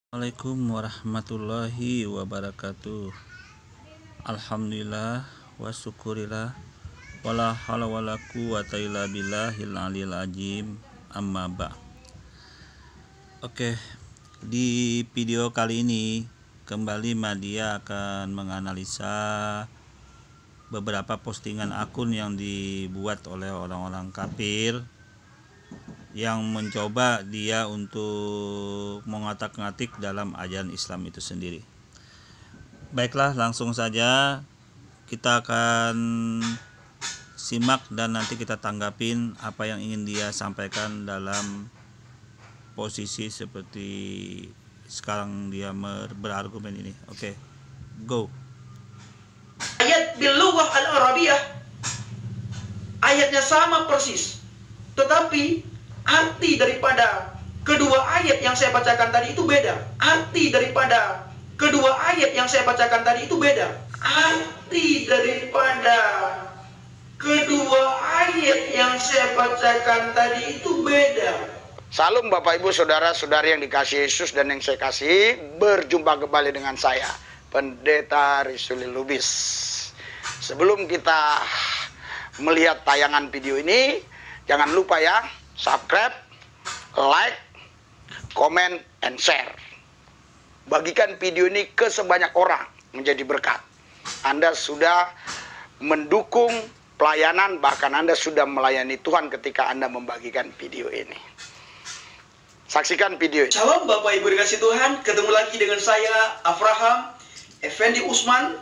Assalamualaikum warahmatullahi wabarakatuh. Alhamdulillah wa syukurillah wala haula wala quwata illa billahil aliyil azim. Amma ba'. Oke, di video kali ini kembali Madia akan menganalisa beberapa postingan akun yang dibuat oleh orang-orang kafir yang mencoba dia untuk mengotak-ngatik dalam ajaran Islam itu sendiri. Baiklah, langsung saja kita akan simak dan nanti kita tanggapin apa yang ingin dia sampaikan dalam posisi seperti sekarang dia berargumen ini. Oke, go. Ayat bil lughah al-arabiyah, ayatnya sama persis, tetapi arti daripada kedua ayat yang saya bacakan tadi itu beda. Arti daripada kedua ayat yang saya bacakan tadi itu beda. Arti daripada kedua ayat yang saya bacakan tadi itu beda. Salam Bapak Ibu Saudara-saudari yang dikasihi Yesus dan yang saya kasihi. Berjumpa kembali dengan saya, Pendeta Rizuli Lubis. Sebelum kita melihat tayangan video ini, jangan lupa ya, subscribe, like, comment, and share. Bagikan video ini ke sebanyak orang menjadi berkat. Anda sudah mendukung pelayanan, bahkan Anda sudah melayani Tuhan ketika Anda membagikan video ini. Saksikan video ini. Shalom Bapak Ibu dikasih Tuhan, ketemu lagi dengan saya Abraham Effendi Usman.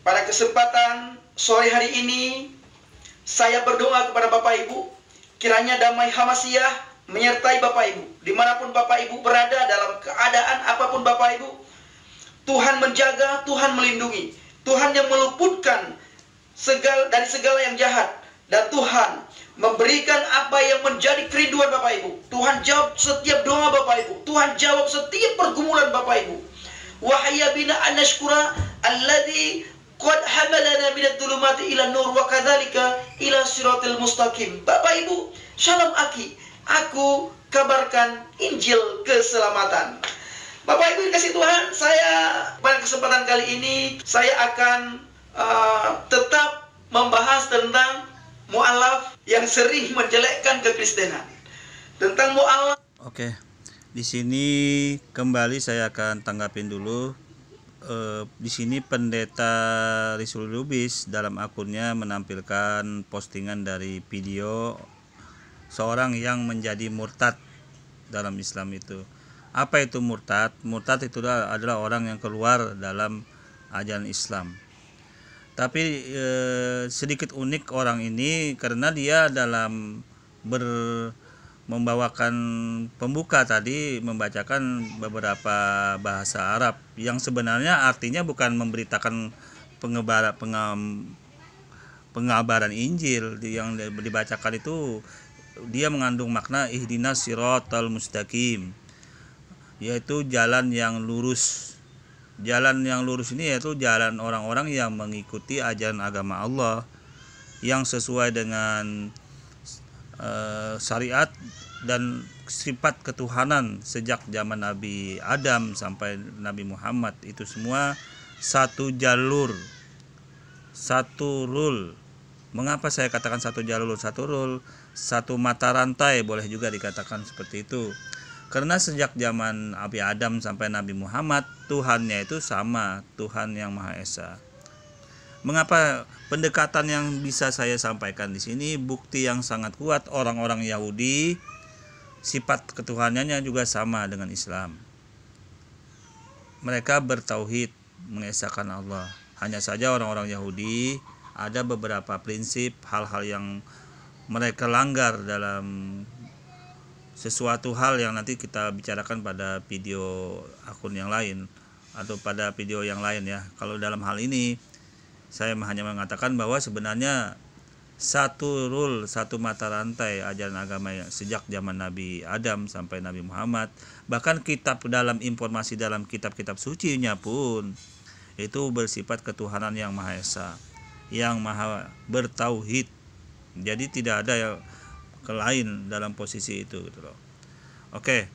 Pada kesempatan sore hari ini, saya berdoa kepada Bapak Ibu, kiranya damai Hamasiah menyertai Bapak Ibu. Dimanapun Bapak Ibu berada, dalam keadaan apapun Bapak Ibu, Tuhan menjaga, Tuhan melindungi, Tuhan yang meluputkan dari segala yang jahat. Dan Tuhan memberikan apa yang menjadi kerinduan Bapak Ibu. Tuhan jawab setiap doa Bapak Ibu. Tuhan jawab setiap pergumulan Bapak Ibu. Wahya bina anashkura alladhi qad hamalana minad dhulumati ila nur wa kadzalika ila siratil mustaqim. Bapak Ibu, shalom aki. Aku kabarkan Injil keselamatan. Bapak Ibu dikasih Tuhan, saya pada kesempatan kali ini saya akan tetap membahas tentang mu'alaf yang sering menjelekkan kekristenan. Tentang mu'alaf. Oke. Di sini kembali saya akan tanggapin dulu. Di sini Pendeta Rizuli Lubis dalam akunnya menampilkan postingan dari video seorang yang menjadi murtad dalam Islam itu. Apa itu murtad? Murtad itu adalah orang yang keluar dalam ajaran Islam. Tapi sedikit unik orang ini karena dia dalam membawakan pembuka tadi membacakan beberapa bahasa Arab yang sebenarnya artinya bukan memberitakan pengabaran Injil. Yang dibacakan itu dia mengandung makna ihdinas siratal mustaqim, yaitu jalan yang lurus. Jalan yang lurus ini yaitu jalan orang-orang yang mengikuti ajaran agama Allah yang sesuai dengan syariat dan sifat ketuhanan sejak zaman Nabi Adam sampai Nabi Muhammad. Itu semua satu jalur, satu rule. Mengapa saya katakan satu jalur, satu rule, satu mata rantai, boleh juga dikatakan seperti itu. Karena sejak zaman Nabi Adam sampai Nabi Muhammad, Tuhannya itu sama, Tuhan yang Maha Esa. Mengapa pendekatan yang bisa saya sampaikan di sini bukti yang sangat kuat, orang-orang Yahudi sifat ketuhanannya juga sama dengan Islam. Mereka bertauhid, mengesahkan Allah. Hanya saja orang-orang Yahudi ada beberapa prinsip, hal-hal yang mereka langgar dalam sesuatu hal yang nanti kita bicarakan pada video akun yang lain atau pada video yang lain ya. Kalau dalam hal ini saya hanya mengatakan bahwa sebenarnya satu rule, satu mata rantai ajaran agama sejak zaman Nabi Adam sampai Nabi Muhammad. Bahkan kitab dalam informasi dalam kitab-kitab sucinya pun itu bersifat ketuhanan yang Maha Esa, yang Maha bertauhid. Jadi tidak ada yang lain dalam posisi itu gitu loh. Oke.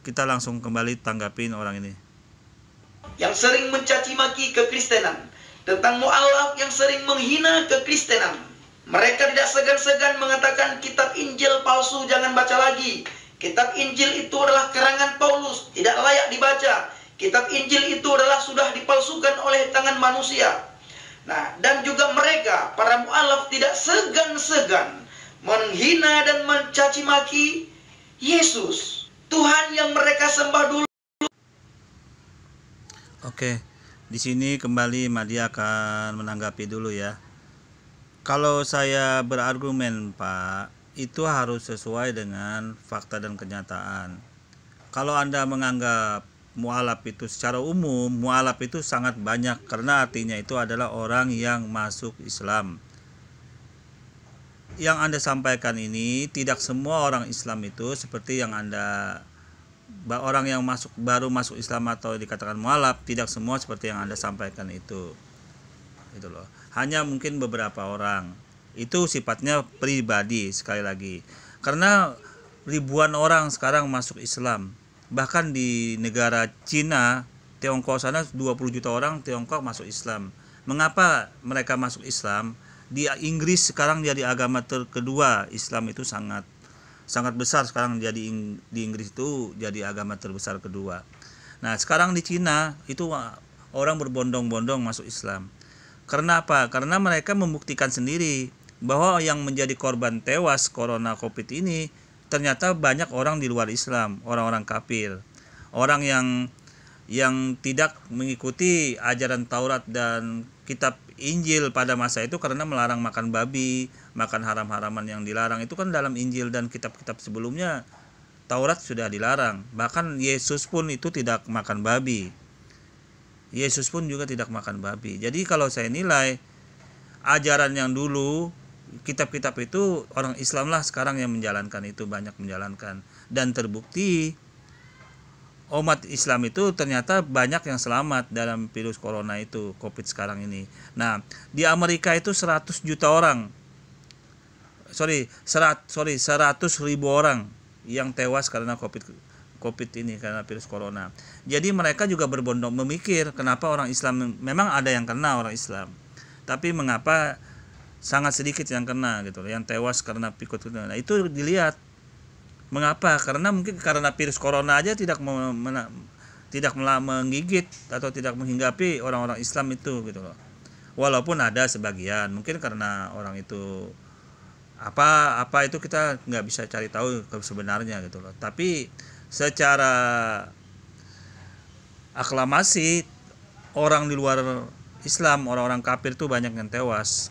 kita langsung kembali tanggapin orang ini. Yang sering mencaci maki kekristenan, tentang mu'alaf yang sering menghina kekristenan. Mereka tidak segan-segan mengatakan kitab Injil palsu, jangan baca lagi. Kitab Injil itu adalah karangan Paulus, tidak layak dibaca. Kitab Injil itu adalah sudah dipalsukan oleh tangan manusia. Nah, dan juga mereka, para mu'alaf, tidak segan-segan menghina dan mencaci maki Yesus, Tuhan yang mereka sembah dulu. Oke, di sini kembali Madi akan menanggapi dulu ya. Kalau saya berargumen, Pak, itu harus sesuai dengan fakta dan kenyataan. Kalau Anda menganggap mu'alaf itu secara umum, mu'alaf itu sangat banyak, karena artinya itu adalah orang yang masuk Islam. Yang Anda sampaikan ini tidak semua orang Islam itu seperti yang Anda, orang yang baru masuk Islam atau dikatakan mu'alaf, tidak semua seperti yang Anda sampaikan itu loh. Hanya mungkin beberapa orang. Itu sifatnya pribadi, sekali lagi, karena ribuan orang sekarang masuk Islam. Bahkan di negara Cina, Tiongkok sana 20 juta orang Tiongkok masuk Islam. Mengapa mereka masuk Islam? Di Inggris sekarang jadi agama kedua. Islam itu sangat besar sekarang, jadi di Inggris itu jadi agama terbesar kedua. Nah, sekarang di Cina itu orang berbondong-bondong masuk Islam. Karena apa? Karena mereka membuktikan sendiri bahwa yang menjadi korban tewas corona COVID ini ternyata banyak orang di luar Islam, orang-orang kafir, orang yang tidak mengikuti ajaran Taurat dan kitab Injil pada masa itu, karena melarang makan babi, makan haram-haraman yang dilarang. Itu kan dalam Injil dan kitab-kitab sebelumnya Taurat sudah dilarang. Bahkan Yesus pun itu tidak makan babi. Yesus pun juga tidak makan babi. Jadi kalau saya nilai ajaran yang dulu, kitab-kitab itu orang Islam lah sekarang yang menjalankan itu, banyak menjalankan. Dan terbukti umat Islam itu ternyata banyak yang selamat dalam virus corona itu, COVID sekarang ini. Nah, di Amerika itu 100 juta orang, 100.000 orang yang tewas karena COVID ini, karena virus corona. Jadi mereka juga berbondong memikir, kenapa orang Islam, memang ada yang kena orang Islam, tapi mengapa sangat sedikit yang kena gitu, yang tewas karena pikut. Nah, itu dilihat mengapa, karena mungkin karena virus corona aja tidak menggigit atau tidak menghinggapi orang-orang Islam itu gitu loh. Walaupun ada sebagian, mungkin karena orang itu apa itu kita nggak bisa cari tahu sebenarnya gitu loh. Tapi secara aklamasi, orang di luar Islam, orang-orang kafir tuh banyak yang tewas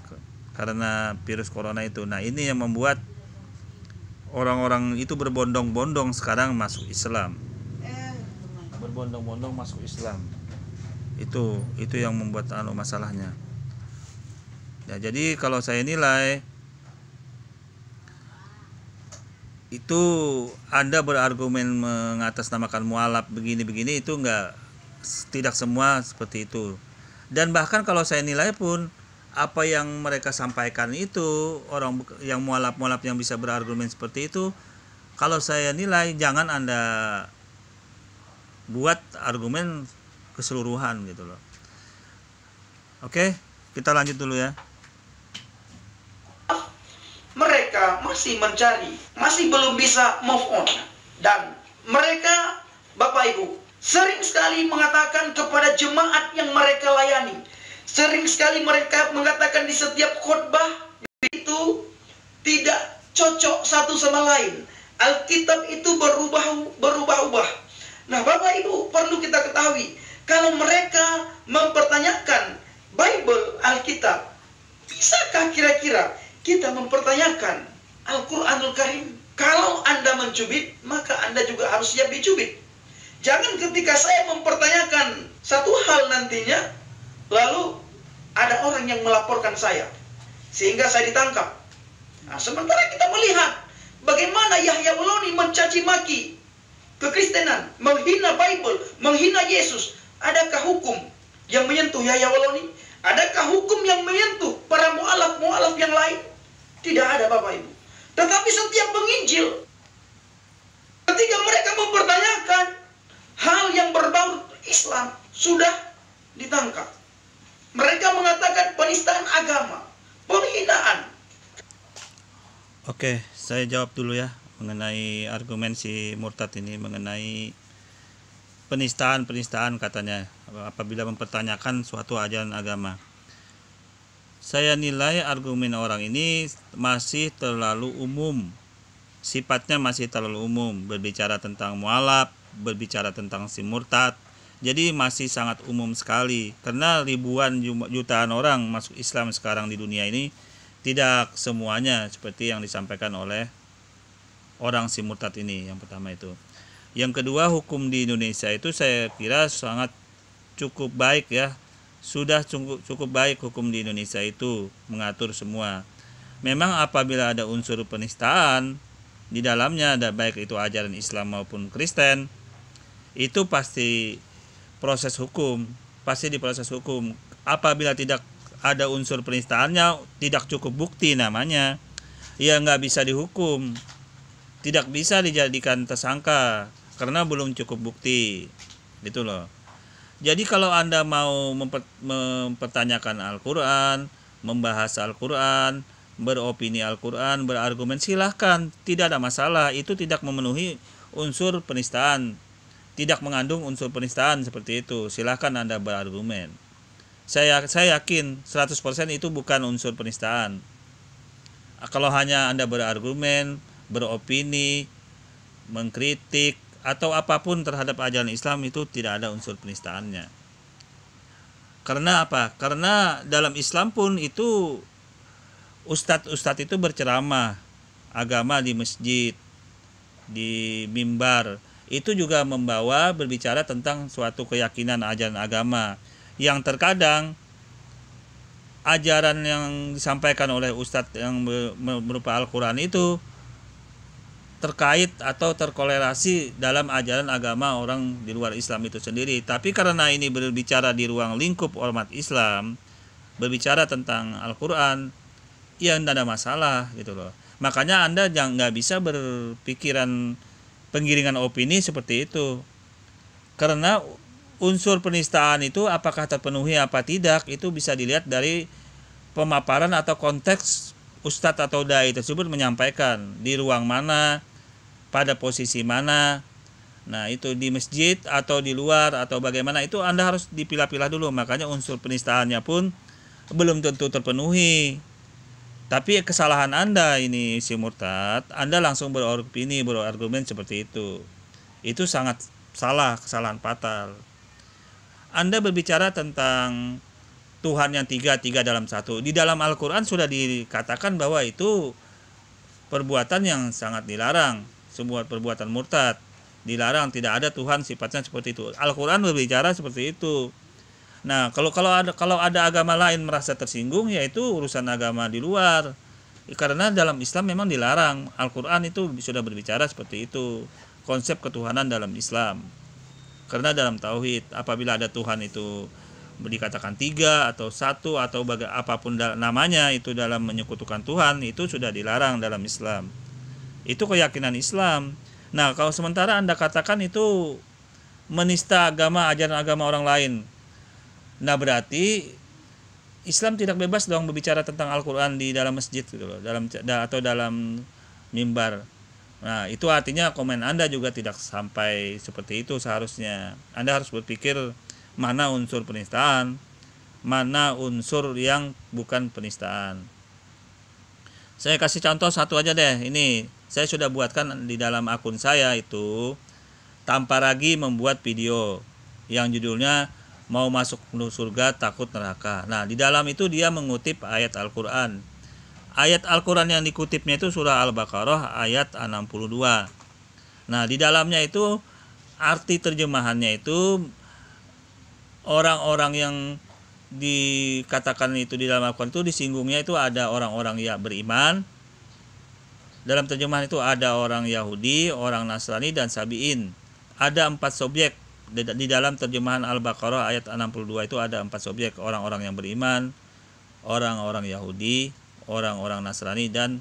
karena virus corona itu. Nah, ini yang membuat orang-orang itu berbondong-bondong sekarang masuk Islam. Berbondong-bondong masuk Islam. Itu yang membuat masalahnya. Ya, jadi kalau saya nilai itu Anda berargumen mengatasnamakan mu'alaf begini-begini, itu tidak semua seperti itu. Dan bahkan kalau saya nilai pun, apa yang mereka sampaikan itu, orang yang mu'alaf yang bisa berargumen seperti itu, kalau saya nilai jangan Anda buat argumen keseluruhan gitu loh. Oke, kita lanjut dulu ya. Mereka masih mencari, masih belum bisa move on. Dan mereka, Bapak Ibu, sering sekali mengatakan kepada jemaat yang mereka layani, sering sekali mereka mengatakan di setiap khotbah itu tidak cocok satu sama lain. Alkitab itu berubah-ubah. Nah, Bapak Ibu, perlu kita ketahui, kalau mereka mempertanyakan Bible, Alkitab, bisakah kira-kira kita mempertanyakan Al-Quranul Karim? Kalau Anda mencubit, maka Anda juga harus siap dicubit. Jangan ketika saya mempertanyakan satu hal nantinya, lalu ada orang yang melaporkan saya, sehingga saya ditangkap. Nah, sementara kita melihat bagaimana Yahya Woloni mencaci maki kekristenan, menghina Bible, menghina Yesus. Adakah hukum yang menyentuh Yahya Woloni? Adakah hukum yang menyentuh para mu'alaf yang lain? Tidak ada, Bapak Ibu. Tetapi setiap penginjil, Ketika mereka mempertanyakan hal yang berbau Islam, sudah ditangkap. Mereka mengatakan penistaan agama, penghinaan. Oke, saya jawab dulu ya mengenai argumen si murtad ini mengenai penistaan katanya apabila mempertanyakan suatu ajaran agama. Saya nilai argumen orang ini masih terlalu umum. Sifatnya masih terlalu umum, berbicara tentang mualaf, berbicara tentang si murtad. Jadi masih sangat umum sekali karena ribuan jutaan orang masuk Islam sekarang di dunia ini, tidak semuanya seperti yang disampaikan oleh orang si murtad ini. Yang pertama itu. Yang kedua, hukum di Indonesia itu saya kira sangat cukup baik ya. Sudah cukup baik hukum di Indonesia itu mengatur semua. Memang apabila ada unsur penistaan di dalamnya, ada baik itu ajaran Islam maupun Kristen, itu pasti proses hukum, pasti diproses hukum. Apabila tidak ada unsur penistaannya, tidak cukup bukti namanya, ya nggak bisa dihukum, tidak bisa dijadikan tersangka karena belum cukup bukti, gitu loh. Jadi kalau Anda mau mempertanyakan Al-Quran, membahas Al-Quran, beropini Al-Quran, berargumen, silahkan, tidak ada masalah. Itu tidak memenuhi unsur penistaan, tidak mengandung unsur penistaan seperti itu. Silahkan Anda berargumen. Saya yakin 100% itu bukan unsur penistaan. Kalau hanya Anda berargumen, beropini, mengkritik, atau apapun terhadap ajaran Islam, itu tidak ada unsur penistaannya. Karena apa? Karena dalam Islam pun itu ustadz itu berceramah agama di masjid, di mimbar, itu juga berbicara tentang suatu keyakinan ajaran agama yang terkadang ajaran yang disampaikan oleh ustadz yang berupa Al-Quran itu terkait atau terkolerasi dalam ajaran agama orang di luar Islam itu sendiri. Tapi karena ini berbicara di ruang lingkup umat Islam, berbicara tentang Al-Quran, ya tidak ada masalah gitu loh. Makanya Anda nggak bisa berpikiran penggiringan opini seperti itu. Karena unsur penistaan itu apakah terpenuhi apa tidak, itu bisa dilihat dari pemaparan atau konteks ustadz atau dai tersebut menyampaikan di ruang mana, pada posisi mana. Nah, itu di masjid atau di luar atau bagaimana, itu Anda harus dipilah-pilah dulu. Makanya unsur penistaannya pun belum tentu terpenuhi. Tapi kesalahan Anda ini si murtad, Anda langsung beropini, berargumen seperti itu. Itu sangat salah, kesalahan fatal. Anda berbicara tentang Tuhan yang tiga dalam satu. Di dalam Al-Quran sudah dikatakan bahwa itu perbuatan yang sangat dilarang. Sebuah perbuatan murtad dilarang, tidak ada Tuhan sifatnya seperti itu. Al-Quran berbicara seperti itu. Nah, kalau ada agama lain merasa tersinggung, yaitu urusan agama di luar. Karena dalam Islam memang dilarang. Al-Quran itu sudah berbicara seperti itu, konsep ketuhanan dalam Islam. Karena dalam tauhid, apabila ada Tuhan itu dikatakan tiga atau satu atau apapun namanya, itu dalam menyekutukan Tuhan, itu sudah dilarang dalam Islam. Itu keyakinan Islam. Nah, kalau sementara Anda katakan itu menista agama, ajaran agama orang lain, nah berarti Islam tidak bebas dong berbicara tentang Al-Quran di dalam masjid gitu loh, dalam mimbar. Nah, itu artinya komen Anda juga tidak sampai seperti itu seharusnya. Anda harus berpikir mana unsur penistaan, mana unsur yang bukan penistaan. Saya kasih contoh satu aja deh. Ini saya sudah buatkan di dalam akun saya itu, tanpa lagi membuat video yang judulnya mau masuk surga takut neraka. Nah, di dalam itu dia mengutip ayat Al-Quran. Ayat Al-Quran yang dikutipnya itu surah Al-Baqarah ayat 62. Nah, di dalamnya itu arti terjemahannya itu orang-orang yang dikatakan itu di dalam Al-Quran itu disinggungnya itu ada orang-orang yang beriman. Dalam terjemahan itu ada orang Yahudi, orang Nasrani, dan Sabi'in. Ada 4 subjek. Di dalam terjemahan Al-Baqarah ayat 62 itu ada 4 subjek. Orang-orang yang beriman, orang-orang Yahudi, orang-orang Nasrani, dan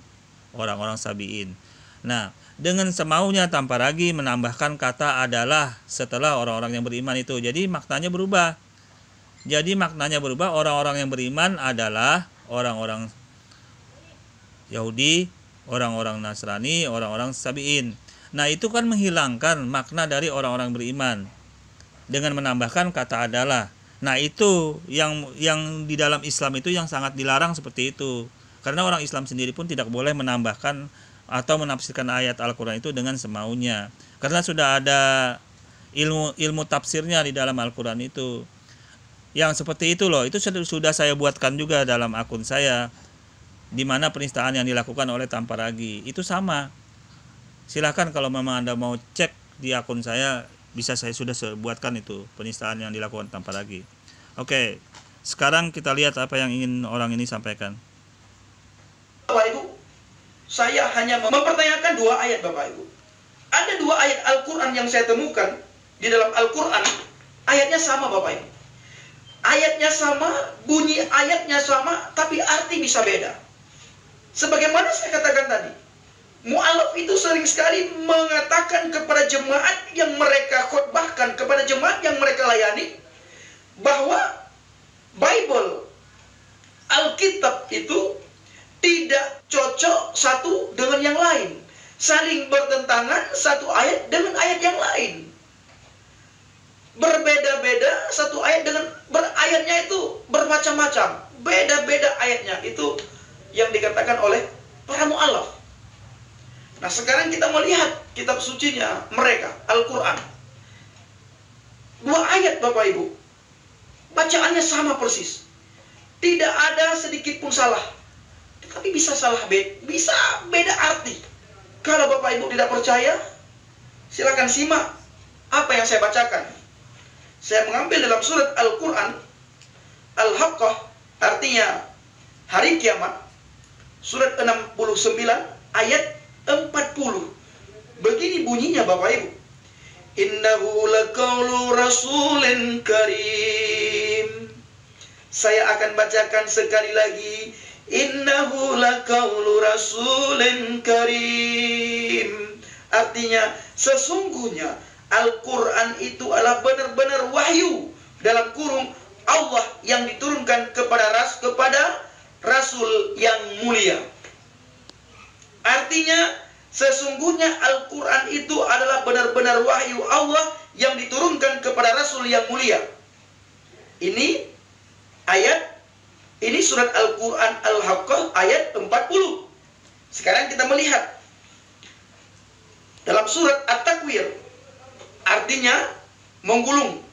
orang-orang Sabi'in. Nah, dengan semaunya tanpa ragu menambahkan kata adalah setelah orang-orang yang beriman itu. Jadi maknanya berubah. Orang-orang yang beriman adalah orang-orang Yahudi, orang-orang Nasrani, orang-orang Sabi'in. Nah, itu kan menghilangkan makna dari orang-orang beriman dengan menambahkan kata adalah. Nah, itu yang di dalam Islam itu yang sangat dilarang seperti itu. Karena orang Islam sendiri pun tidak boleh menambahkan atau menafsirkan ayat Al-Qur'an itu dengan semaunya. Karena sudah ada ilmu tafsirnya di dalam Al-Qur'an itu. Yang seperti itu loh, itu sudah saya buatkan juga dalam akun saya, di mana penistaan yang dilakukan oleh tanpa ragu itu sama. Silakan kalau memang Anda mau cek di akun saya, bisa saya sudah buatkan itu penistaan yang dilakukan tanpa ragu. Oke, sekarang kita lihat apa yang ingin orang ini sampaikan. Bapak Ibu, saya hanya mempertanyakan 2 ayat Bapak Ibu. Ada 2 ayat Al-Quran yang saya temukan di dalam Al-Quran, ayatnya sama Bapak Ibu. Ayatnya sama, bunyi ayatnya sama, tapi arti bisa beda. Sebagaimana saya katakan tadi, mu'alaf itu sering sekali mengatakan kepada jemaat yang mereka khotbahkan, kepada jemaat yang mereka layani, bahwa Bible, Alkitab itu tidak cocok satu dengan yang lain, saling bertentangan satu ayat dengan ayat yang lain, berbeda-beda satu ayat dengan ayatnya itu bermacam-macam, beda-beda ayatnya. Itu yang dikatakan oleh para mu'alaf. Nah, sekarang kita melihat kitab sucinya mereka, Al-Quran. 2 ayat Bapak Ibu, bacaannya sama persis, tidak ada sedikit pun salah. Tapi bisa bisa beda arti. Kalau Bapak Ibu tidak percaya, silakan simak apa yang saya bacakan. Saya mengambil dalam surat Al-Quran, Al-Haqqah, artinya hari kiamat, surat 69 ayat 40. Begini bunyinya Bapak Ibu. Innahu laqaulu rasulin karim. Saya akan bacakan sekali lagi. Innahu laqaulu rasulin karim. Artinya sesungguhnya Al-Quran itu adalah benar-benar wahyu, dalam kurung Allah yang diturunkan kepada Rasul yang mulia. Artinya sesungguhnya Al-Quran itu adalah benar-benar wahyu Allah yang diturunkan kepada Rasul yang mulia. Ini ayat, ini surat Al-Quran Al-Haqqah ayat 40. Sekarang kita melihat dalam surat At-Takwir, artinya menggulung,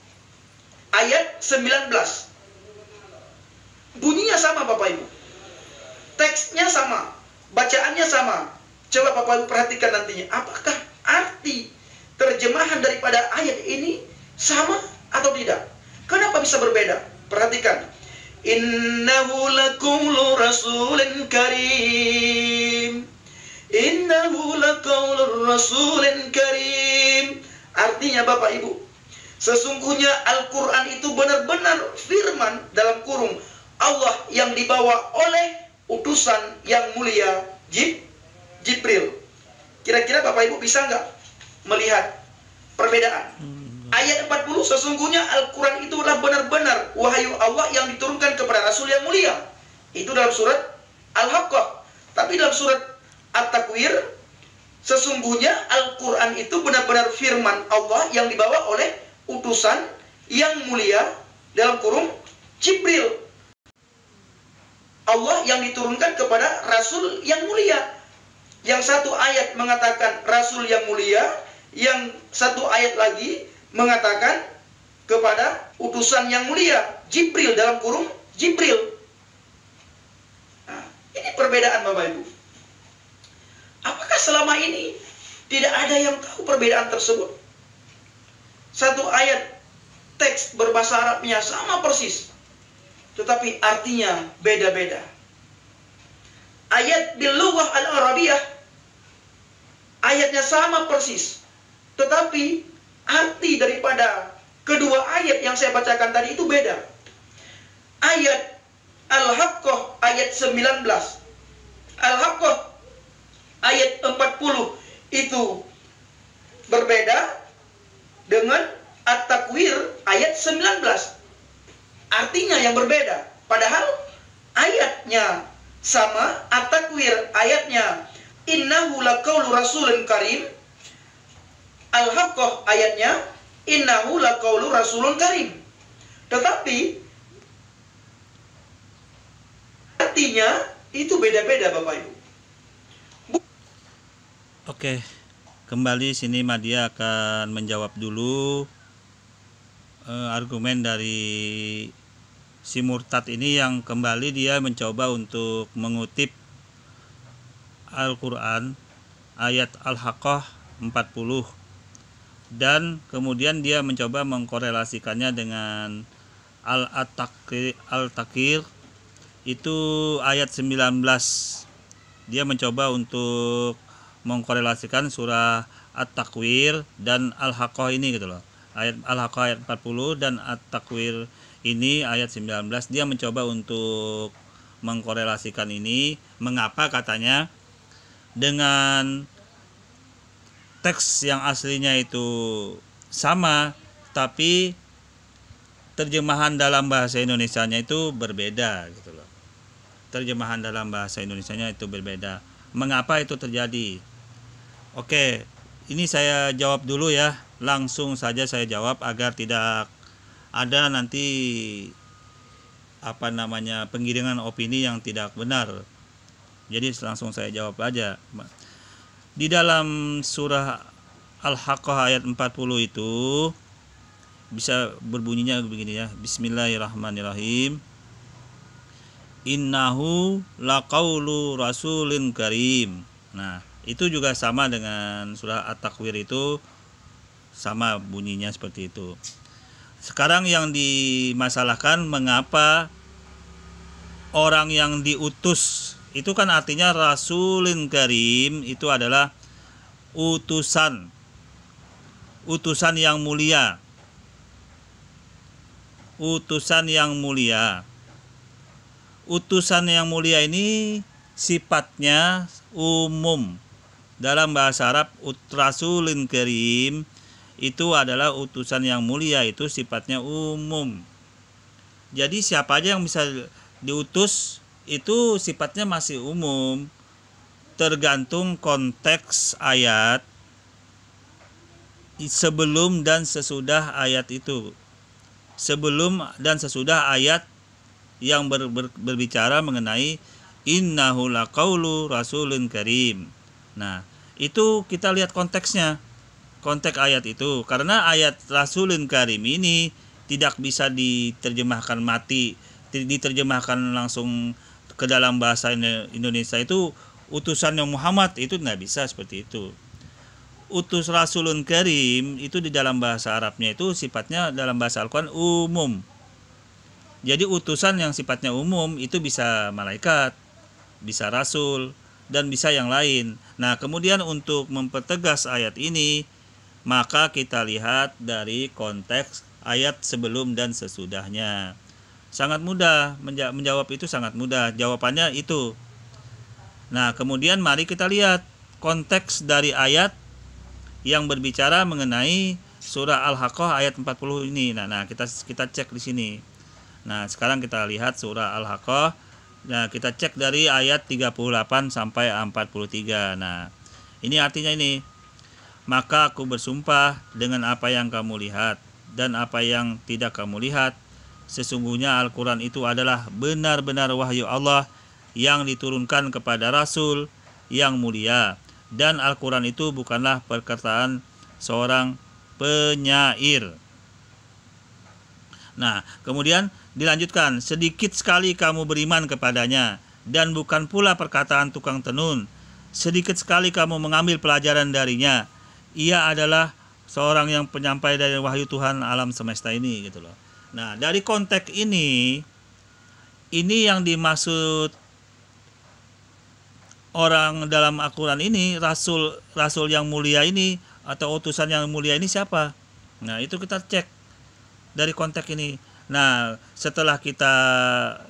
ayat 19. Bunyinya sama Bapak Ibu, teksnya sama, bacaannya sama. Coba Bapak Ibu perhatikan nantinya, apakah arti terjemahan daripada ayat ini sama atau tidak? Kenapa bisa berbeda? Perhatikan. Innahu laqaulu rasulin karim. Innahu laqaulu rasulin karim. Artinya Bapak Ibu, sesungguhnya Al-Quran itu benar-benar firman dalam kurung Allah yang dibawa oleh utusan yang mulia Jibril. Kira-kira Bapak Ibu bisa nggak melihat perbedaan? Ayat 40, sesungguhnya Al-Quran itu adalah benar-benar wahyu Allah yang diturunkan kepada Rasul yang mulia. Itu dalam surat Al-Haqqah. Tapi dalam surat At-Takwir, sesungguhnya Al-Quran itu benar-benar firman Allah yang dibawa oleh utusan yang mulia, dalam kurung Jibril. Allah yang diturunkan kepada Rasul yang mulia. Yang satu ayat mengatakan Rasul yang mulia, yang satu ayat lagi mengatakan kepada utusan yang mulia, Jibril, dalam kurung Jibril. Nah, ini perbedaan Bapak Ibu. Apakah selama ini tidak ada yang tahu perbedaan tersebut? Satu ayat teks berbahasa Arabnya sama persis, tetapi artinya beda-beda. Ayat bil lughah al-arabiyah, ayatnya sama persis, tetapi arti daripada kedua ayat yang saya bacakan tadi itu beda. Ayat Al-Haqqah ayat 19, Al-Haqqah ayat 40 itu berbeda dengan At-Takwir ayat 19. Artinya yang berbeda. Padahal ayatnya sama. At-Takwir ayatnya innahu laqaulu rasulun karim. Al-Haqqah ayatnya innahu laqaulu rasulun karim. Tetapi artinya itu beda-beda Bapak Ibu. Oke, kembali sini Madia akan menjawab dulu argumen dari si murtad ini yang kembali dia mencoba untuk mengutip Al-Quran ayat Al-Haqqah 40 dan kemudian dia mencoba mengkorelasikannya dengan Al-Takir itu ayat 19. Dia mencoba untuk mengkorelasikan surah At-Takwir dan Al-Haqqah ini gitu loh. Ayat Al-Haqqah ayat 40 dan At-Takwir ini ayat 19. Dia mencoba untuk mengkorelasikan ini. Mengapa katanya dengan teks yang aslinya itu sama tapi terjemahan dalam bahasa Indonesianya itu berbeda gitu loh. Terjemahan dalam bahasa Indonesianya itu berbeda. Mengapa itu terjadi? Oke, ini saya jawab dulu ya. Langsung saja saya jawab agar tidak ada nanti penggiringan opini yang tidak benar. Jadi langsung saya jawab aja. Di dalam surah Al-Haqqah ayat 40 itu bisa berbunyinya begini ya. Bismillahirrahmanirrahim. Innahu laqaulu rasulin karim. Nah, itu juga sama dengan surah At-Takwir itu sama bunyinya seperti itu. Sekarang yang dimasalahkan mengapa orang yang diutus itu kan artinya rasulin karim itu adalah utusan yang mulia. Utusan yang mulia. Utusan yang mulia ini sifatnya umum. Dalam bahasa Arab, rasulun karim itu adalah utusan yang mulia, itu sifatnya umum. Jadi siapa aja yang bisa diutus itu sifatnya masih umum. Tergantung konteks ayat sebelum dan sesudah ayat itu. Sebelum dan sesudah ayat yang berbicara mengenai innahu laqaulu rasulun karim. Nah, itu kita lihat konteksnya. Konteks ayat itu. Karena ayat rasulun karim ini tidak bisa diterjemahkan diterjemahkan langsung ke dalam bahasa Indonesia itu utusannya Muhammad itu nggak bisa seperti itu. Utus rasulun karim itu di dalam bahasa Arabnya itu sifatnya dalam bahasa Al-Quran umum. Jadi utusan yang sifatnya umum itu bisa malaikat, bisa rasul, dan bisa yang lain. Nah, kemudian untuk mempertegas ayat ini, maka kita lihat dari konteks ayat sebelum dan sesudahnya. Sangat mudah, menjawab itu sangat mudah. Jawabannya itu. Nah, kemudian mari kita lihat konteks dari ayat yang berbicara mengenai surah Al-Haqqah ayat 40 ini. Nah, kita cek di sini. Nah, sekarang kita lihat surah Al-Haqqah. Nah, kita cek dari ayat 38 sampai 43. Nah, ini artinya ini. Maka aku bersumpah dengan apa yang kamu lihat dan apa yang tidak kamu lihat. Sesungguhnya Al-Quran itu adalah benar-benar wahyu Allah yang diturunkan kepada Rasul yang mulia. Dan Al-Quran itu bukanlah perkataan seorang penyair. Nah, kemudian dilanjutkan, sedikit sekali kamu beriman kepadanya, dan bukan pula perkataan tukang tenun. Sedikit sekali kamu mengambil pelajaran darinya. Ia adalah seorang yang penyampai dari wahyu Tuhan alam semesta ini, gitu loh. Nah, dari konteks ini yang dimaksud orang dalam Al-Quran ini, rasul yang mulia ini atau utusan yang mulia ini siapa? Nah, itu kita cek dari konteks ini. Nah, setelah kita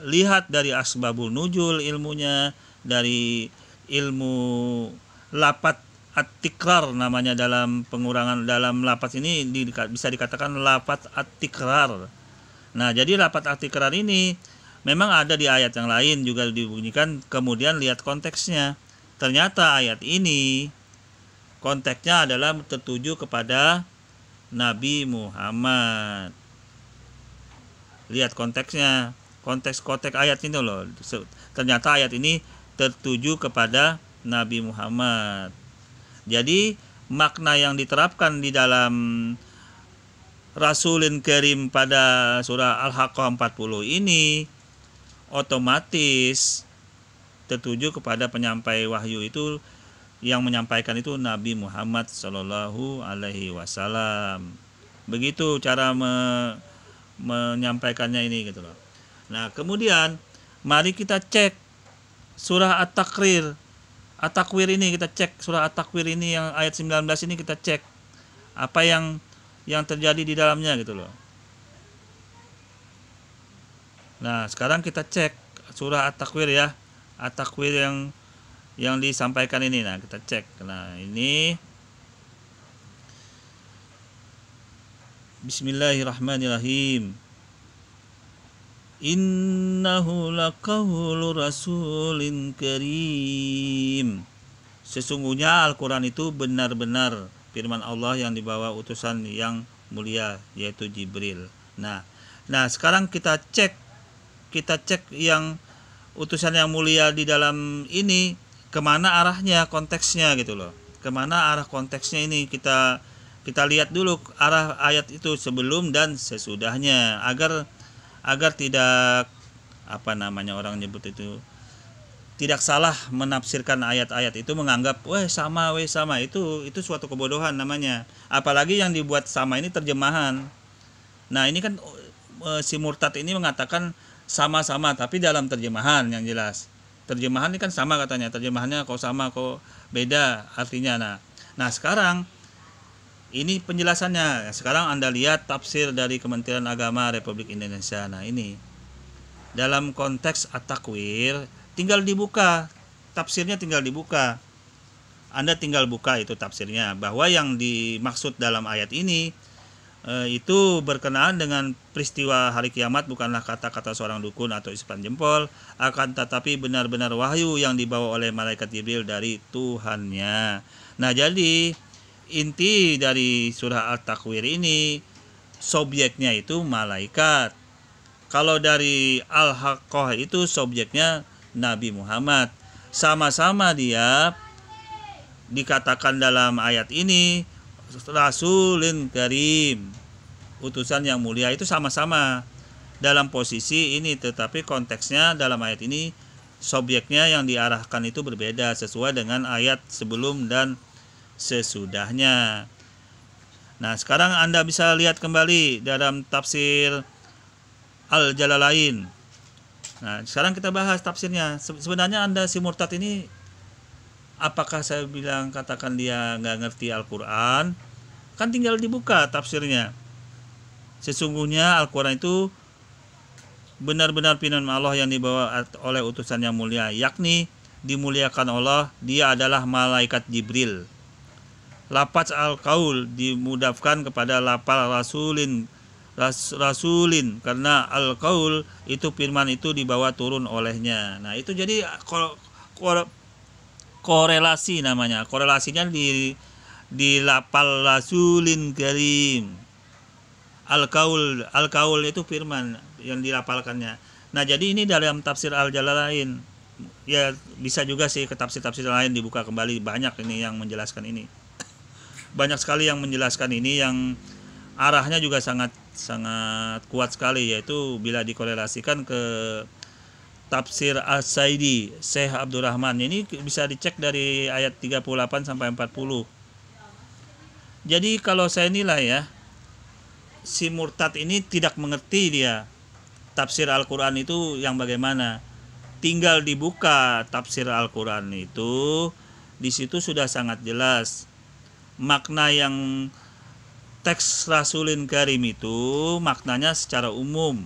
lihat dari asbabun nuzul ilmunya, dari ilmu lapat at-tikrar namanya dalam pengurangan dalam lafaz ini bisa dikatakan lafaz at-tikrar. Nah, jadi lafaz at-tikrar ini memang ada di ayat yang lain juga dibunyikan, kemudian lihat konteksnya. Ternyata ayat ini konteksnya adalah tertuju kepada Nabi Muhammad. Lihat konteksnya, konteks ayat ini loh. Ternyata ayat ini tertuju kepada Nabi Muhammad. Jadi makna yang diterapkan di dalam Rasulin Karim pada surah Al-Haqqah 40 ini otomatis tertuju kepada penyampai wahyu itu, yang menyampaikan itu Nabi Muhammad Shallallahu Alaihi Wasallam. Begitu cara menyampaikannya ini gitu loh. Nah, kemudian mari kita cek surah At-Takwir. At-Takwir ini kita cek, surah At-Takwir ini yang ayat 19 ini kita cek apa yang terjadi di dalamnya gitu loh. Nah, sekarang kita cek surah At-Takwir ya. At-Takwir yang disampaikan ini. Nah, kita cek. Nah, ini Bismillahirrahmanirrahim. Innahu laqaulu rasulin karim. Sesungguhnya Al-Quran itu benar-benar firman Allah yang dibawa utusan yang mulia, yaitu Jibril. Nah sekarang kita cek yang utusan yang mulia di dalam ini kemana arahnya, konteksnya gitu loh. Kemana arah konteksnya ini kita lihat dulu arah ayat itu sebelum dan sesudahnya agar tidak orang nyebut itu tidak salah menafsirkan ayat-ayat itu, menganggap sama itu suatu kebodohan namanya. Apalagi yang dibuat sama ini terjemahan. Nah, ini kan si murtad ini mengatakan sama-sama tapi dalam terjemahan yang jelas. Terjemahan ini kan sama katanya, terjemahannya kok sama kok beda artinya. Nah sekarang ini penjelasannya. Sekarang Anda lihat tafsir dari Kementerian Agama Republik Indonesia. Nah, ini dalam konteks At-Takwir tinggal dibuka, tafsirnya tinggal dibuka. Anda tinggal buka itu tafsirnya, bahwa yang dimaksud dalam ayat ini itu berkenaan dengan peristiwa hari kiamat, bukanlah kata-kata seorang dukun atau isapan jempol, akan tetapi benar-benar wahyu yang dibawa oleh malaikat Jibril dari Tuhannya. Nah, jadi inti dari surah At-Takwir ini subjeknya itu malaikat. Kalau dari Al-Haqqah itu subjeknya Nabi Muhammad. Sama-sama dia dikatakan dalam ayat ini Rasulin Karim, utusan yang mulia, itu sama-sama dalam posisi ini, tetapi konteksnya dalam ayat ini subjeknya yang diarahkan itu berbeda sesuai dengan ayat sebelum dan sesudahnya. Nah, sekarang Anda bisa lihat kembali dalam tafsir Al-Jalalain. Nah, sekarang kita bahas tafsirnya. Sebenarnya Anda si murtad ini, apakah saya bilang katakan dia nggak ngerti Al-Quran? Kan tinggal dibuka tafsirnya. Sesungguhnya Al-Quran itu benar-benar firman Allah yang dibawa oleh utusan yang mulia, yakni dimuliakan Allah, dia adalah malaikat Jibril. Lafaz al-qaul dimudafkan kepada lafaz rasulin karena al-qaul itu firman itu dibawa turun olehnya. Nah, itu jadi korelasi namanya. Korelasinya di lapal rasulin karim. Al-qaul itu firman yang dilapalkannya. Nah, jadi ini dalam tafsir Al-Jalalain. Ya, bisa juga sih ke tafsir-tafsir lain dibuka kembali, banyak ini yang menjelaskan ini. Banyak sekali yang menjelaskan ini, yang arahnya juga sangat kuat sekali, yaitu bila dikorelasikan ke tafsir As-Saidi Syekh Abdurrahman. Ini bisa dicek dari ayat 38 sampai 40. Jadi kalau saya nilai ya, si murtad ini tidak mengerti dia tafsir Al-Quran itu yang bagaimana. Tinggal dibuka tafsir Al-Quran itu, di situ sudah sangat jelas makna yang teks Rasulin Karim itu maknanya secara umum.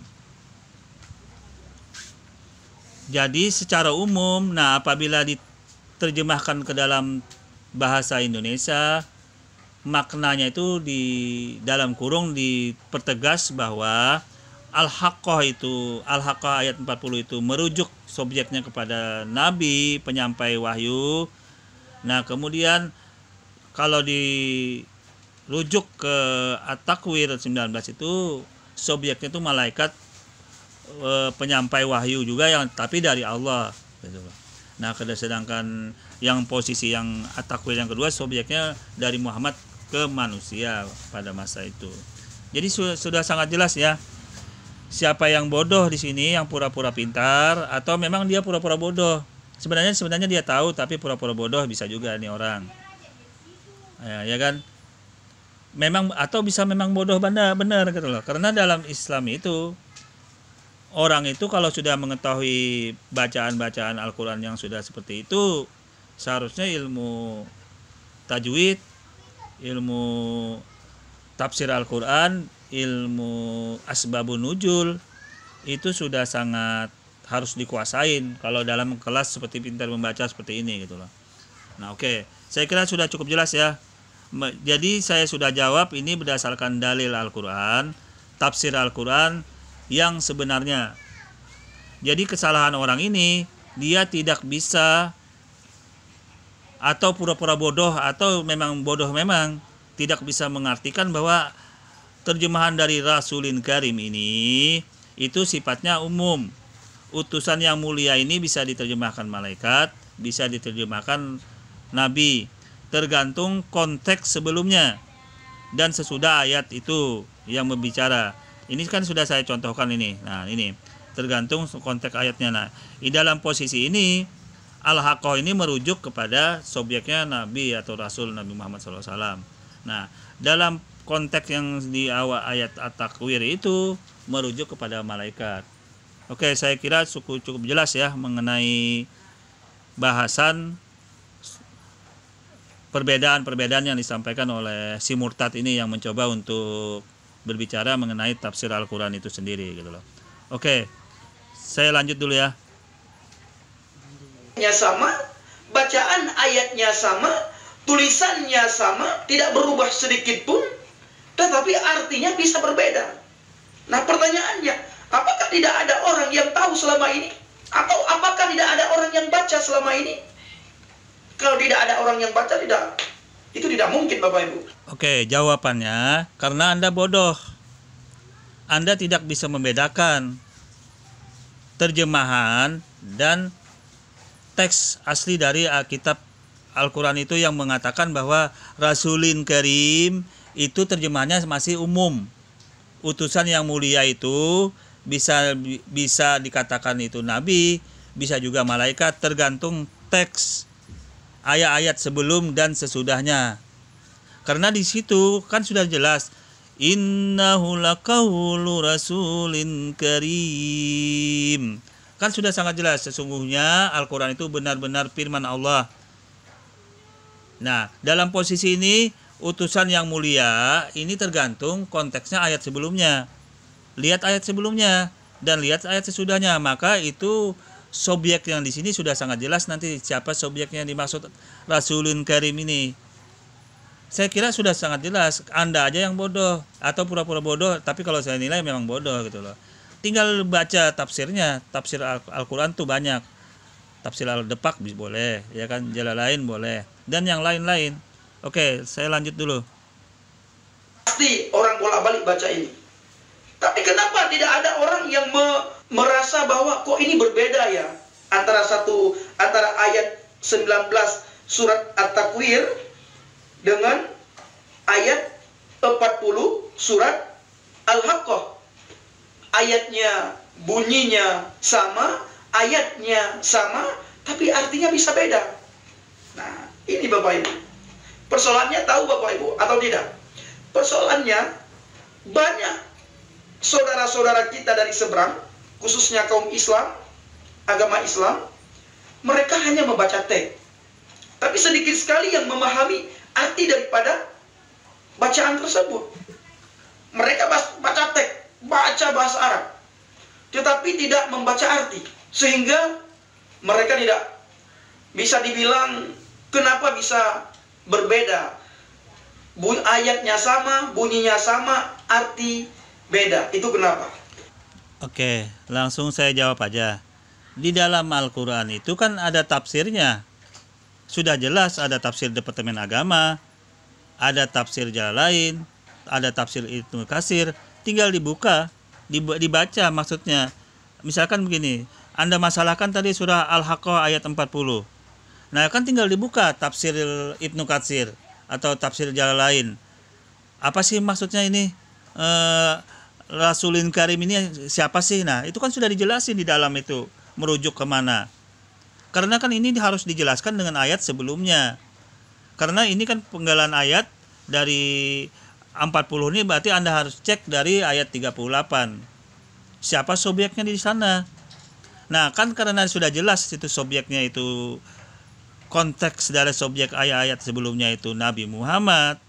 Jadi secara umum, nah apabila diterjemahkan ke dalam bahasa Indonesia maknanya itu di dalam kurung dipertegas bahwa Al-Haqqah ayat 40 itu merujuk subjeknya kepada Nabi, penyampai wahyu. Nah, kemudian kalau dirujuk ke At-Takwir 19 itu subjeknya itu malaikat, penyampai wahyu juga yang tapi dari Allah gitu loh. Nah, sedangkan yang posisi yang At-Takwir yang kedua subjeknya dari Muhammad ke manusia pada masa itu. Jadi sudah sangat jelas ya. Siapa yang bodoh di sini, yang pura-pura pintar atau memang dia pura-pura bodoh. Sebenarnya dia tahu tapi pura-pura bodoh, bisa juga nih orang. Ya kan? Memang atau bisa memang bodoh benar gitu loh. Karena dalam Islam itu orang itu kalau sudah mengetahui bacaan-bacaan Al-Qur'an yang sudah seperti itu, seharusnya ilmu tajwid, ilmu tafsir Al-Qur'an, ilmu asbabun nuzul itu sudah sangat harus dikuasain kalau dalam kelas seperti pintar membaca seperti ini gitu loh. Nah, oke. Saya kira sudah cukup jelas ya. Jadi saya sudah jawab ini berdasarkan dalil Al-Qur'an, tafsir Al-Qur'an yang sebenarnya. Jadi kesalahan orang ini, dia tidak bisa atau pura-pura bodoh atau memang bodoh memang tidak bisa mengartikan bahwa terjemahan dari Rasulin Karim ini itu sifatnya umum. Utusan yang mulia ini bisa diterjemahkan malaikat, bisa diterjemahkan nabi, tergantung konteks sebelumnya dan sesudah ayat itu yang berbicara. Ini kan sudah saya contohkan ini. Nah, ini tergantung konteks ayatnya. Nah, di dalam posisi ini Al-Haqqah ini merujuk kepada subjeknya nabi atau rasul Nabi Muhammad SAW. Nah, dalam konteks yang di awal ayat At-Takwir itu merujuk kepada malaikat. Oke, saya kira cukup jelas ya mengenai bahasan perbedaan-perbedaan yang disampaikan oleh si murtad ini yang mencoba untuk berbicara mengenai tafsir Al-Qur'an itu sendiri gitu loh. Oke, saya lanjut dulu ya. Sama, bacaan ayatnya sama, tulisannya sama, tidak berubah sedikit pun, tetapi artinya bisa berbeda. Nah, pertanyaannya, apakah tidak ada orang yang tahu selama ini? Atau apakah tidak ada orang yang baca selama ini? Kalau tidak ada orang yang baca, itu tidak mungkin, Bapak Ibu. Oke, jawabannya karena Anda bodoh. Anda tidak bisa membedakan terjemahan dan teks asli dari kitab Al-Quran itu yang mengatakan bahwa Rasulin Karim itu terjemahannya masih umum. Utusan yang mulia itu bisa dikatakan itu nabi, bisa juga malaikat, tergantung teks ayat-ayat sebelum dan sesudahnya. Karena di situ kan sudah jelas innahu laqaulu rasulin karim. Kan sudah sangat jelas sesungguhnya Al-Qur'an itu benar-benar firman Allah. Nah, dalam posisi ini utusan yang mulia ini tergantung konteksnya ayat sebelumnya. Lihat ayat sebelumnya dan lihat ayat sesudahnya, maka itu subjek yang di sini sudah sangat jelas nanti siapa subjeknya yang dimaksud Rasulun Karim ini. Saya kira sudah sangat jelas. Anda aja yang bodoh atau pura-pura bodoh, tapi kalau saya nilai memang bodoh gitu loh. Tinggal baca tafsirnya, tafsir Al-Qur'an tuh banyak. Tafsir Al-Depak boleh, ya kan, Jalalain boleh, dan yang lain-lain. Oke, saya lanjut dulu. Pasti orang bolak-balik baca ini. Tapi kenapa tidak ada orang yang merasa bahwa kok ini berbeda ya antara ayat 19 surat At-Takwir dengan ayat 40 surat Al-Haqqah. Ayatnya bunyinya sama, ayatnya sama, tapi artinya bisa beda. Nah, ini Bapak Ibu. Persoalannya tahu Bapak Ibu atau tidak? Persoalannya banyak saudara-saudara kita dari seberang, khususnya kaum Islam, agama Islam, mereka hanya membaca teks. Tapi sedikit sekali yang memahami arti daripada bacaan tersebut. Mereka baca teks, baca bahasa Arab, tetapi tidak membaca arti. Sehingga mereka tidak bisa dibilang kenapa bisa berbeda. Ayatnya sama, bunyinya sama, arti beda. Itu kenapa? Oke, langsung saya jawab aja. Di dalam Al-Quran itu kan ada tafsirnya. Sudah jelas ada tafsir Departemen Agama, ada tafsir Jalalain, ada tafsir Ibnu Katsir. Tinggal dibuka, dibaca maksudnya. Misalkan begini, Anda masalahkan tadi surah Al-Haqqah ayat 40. Nah kan tinggal dibuka tafsir Ibnu Katsir atau tafsir Jalalain. Apa sih maksudnya ini? Rasulin Karim ini siapa sih? Nah itu kan sudah dijelasin di dalam itu, merujuk kemana. Karena kan ini harus dijelaskan dengan ayat sebelumnya. Karena ini kan penggalan ayat dari 40 ini, berarti Anda harus cek dari ayat 38. Siapa subjeknya di sana? Nah kan karena sudah jelas itu subjeknya, itu konteks dari subjek ayat-ayat sebelumnya itu Nabi Muhammad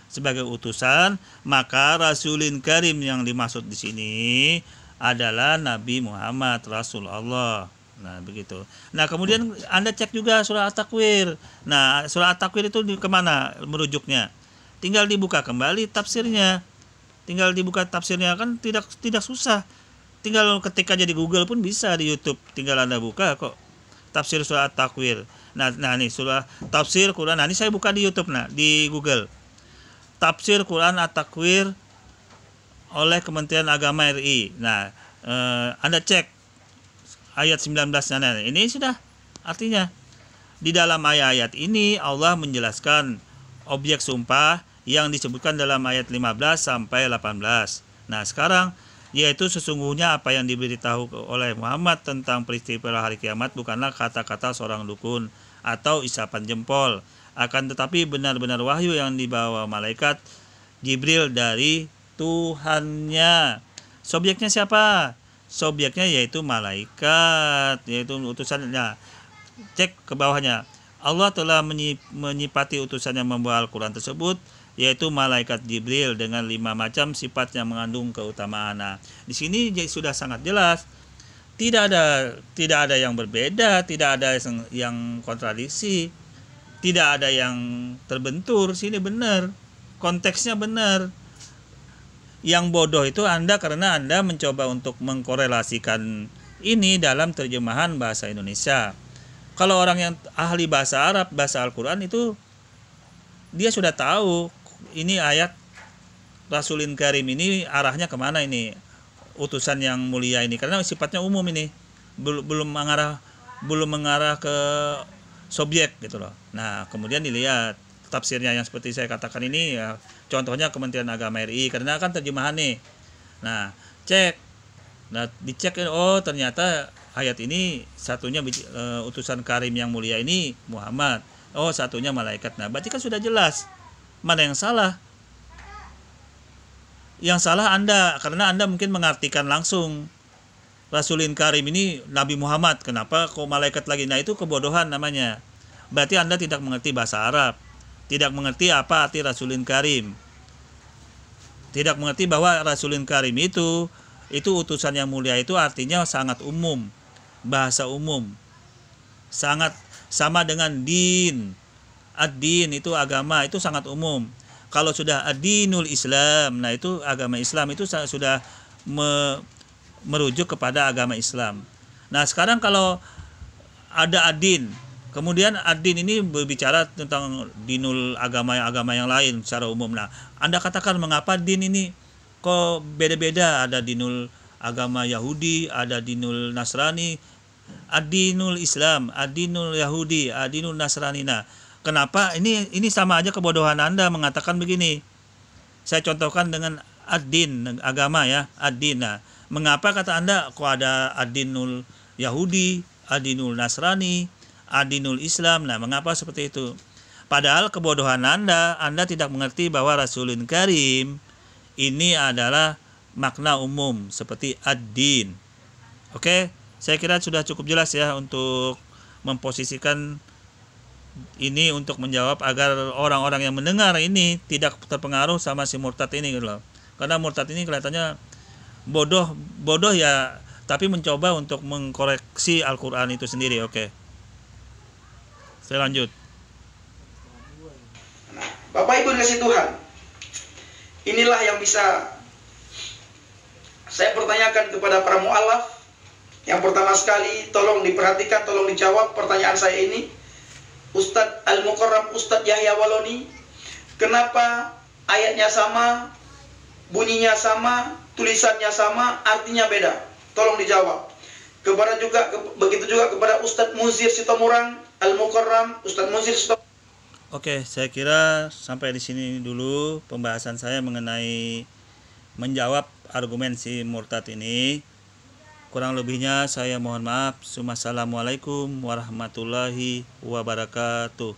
sebagai utusan, maka Rasulin Karim yang dimaksud di sini adalah Nabi Muhammad, Rasul Allah. Nah begitu. Nah kemudian Anda cek juga surah At-Takwir. Nah surah At-Takwir itu kemana merujuknya? Tinggal dibuka kembali tafsirnya. Tinggal dibuka tafsirnya, kan tidak susah. Tinggal ketik aja di Google pun bisa, di YouTube. Tinggal Anda buka kok tafsir surah At-Takwir. Nah nih surah tafsir Quran. Nah ini saya buka di YouTube, nah di Google. Tafsir Quran At-Takwir oleh Kementerian Agama RI. Nah Anda cek ayat 19. Nah, ini sudah artinya di dalam ayat-ayat ini Allah menjelaskan objek sumpah yang disebutkan dalam ayat 15 sampai 18. Nah, sekarang yaitu sesungguhnya apa yang diberitahu oleh Muhammad tentang peristiwa hari kiamat bukanlah kata-kata seorang dukun atau isapan jempol, akan tetapi benar-benar wahyu yang dibawa malaikat Jibril dari Tuhannya. Subjeknya siapa? Subjeknya yaitu malaikat, yaitu utusannya. Cek ke bawahnya. Allah telah menyipati utusannya membawa Al-Quran tersebut, yaitu malaikat Jibril dengan 5 macam sifat yang mengandung keutamaan. Nah, di sini sudah sangat jelas. Tidak ada yang berbeda, tidak ada yang kontradiksi, tidak ada yang terbentur. Sini benar, konteksnya benar. Yang bodoh itu Anda karena Anda mencoba untuk mengkorelasikan ini dalam terjemahan bahasa Indonesia. Kalau orang yang ahli bahasa Arab, bahasa Al-Quran itu dia sudah tahu ini ayat Rasulin Karim ini arahnya kemana ini, utusan yang mulia ini, karena sifatnya umum ini, belum mengarah ke subjek gitu loh. Nah kemudian dilihat tafsirnya yang seperti saya katakan ini ya, contohnya Kementerian Agama RI, karena kan terjemahan nih. Nah cek, nah dicek, oh ternyata ayat ini satunya utusan Karim yang mulia ini Muhammad, oh satunya malaikat. Nah berarti kan sudah jelas mana yang salah. Yang salah Anda, karena Anda mungkin mengartikan langsung Rasulin Karim ini Nabi Muhammad, kenapa kok malaikat lagi? Nah itu kebodohan namanya. Berarti Anda tidak mengerti bahasa Arab, tidak mengerti apa arti Rasulin Karim, tidak mengerti bahwa Rasulin Karim itu utusan yang mulia, itu artinya sangat umum, bahasa umum, sangat sama dengan din. Ad-din itu agama, itu sangat umum. Kalau sudah ad-dinul Islam, nah itu agama Islam, itu sudah merujuk kepada agama Islam. Nah sekarang kalau ada ad-din, kemudian ad-din ini berbicara tentang dinul agama yang lain secara umum. Nah Anda katakan mengapa din ini kok beda-beda, ada dinul agama Yahudi, ada dinul Nasrani, ad-dinul Islam, ad-dinul Yahudi, ad-dinul Nasrani. Nah kenapa ini sama aja kebodohan Anda mengatakan begini. Saya contohkan dengan ad-din, agama ya, ad-din. Nah, mengapa kata Anda kok ada ad-dinul Yahudi, ad-dinul Nasrani, ad-dinul Islam? Nah, mengapa seperti itu? Padahal kebodohan Anda tidak mengerti bahwa Rasulun Karim ini adalah makna umum seperti ad-din. Oke, saya kira sudah cukup jelas ya untuk memposisikan ini, untuk menjawab agar orang-orang yang mendengar ini tidak terpengaruh sama si murtad ini gitu loh. Karena murtad ini kelihatannya bodoh ya, tapi mencoba untuk mengkoreksi Al-Quran itu sendiri. Oke, saya lanjut. Bapak Ibu dikasih Tuhan, inilah yang bisa saya pertanyakan kepada para mu'alaf. Yang pertama sekali, tolong diperhatikan, tolong dijawab pertanyaan saya ini. Ustadz Al-Mukarram, Ustadz Yahya Waloni, kenapa ayatnya sama, bunyinya sama, tulisannya sama, artinya beda? Tolong dijawab. Begitu juga kepada Ustadz Muzir Sitomorang, Al-Mukarram, Ustadz Muzir Sitomorang. Oke, saya kira sampai di sini dulu pembahasan saya mengenai menjawab argumen si murtad ini. Kurang lebihnya saya mohon maaf. Assalamualaikum warahmatullahi wabarakatuh.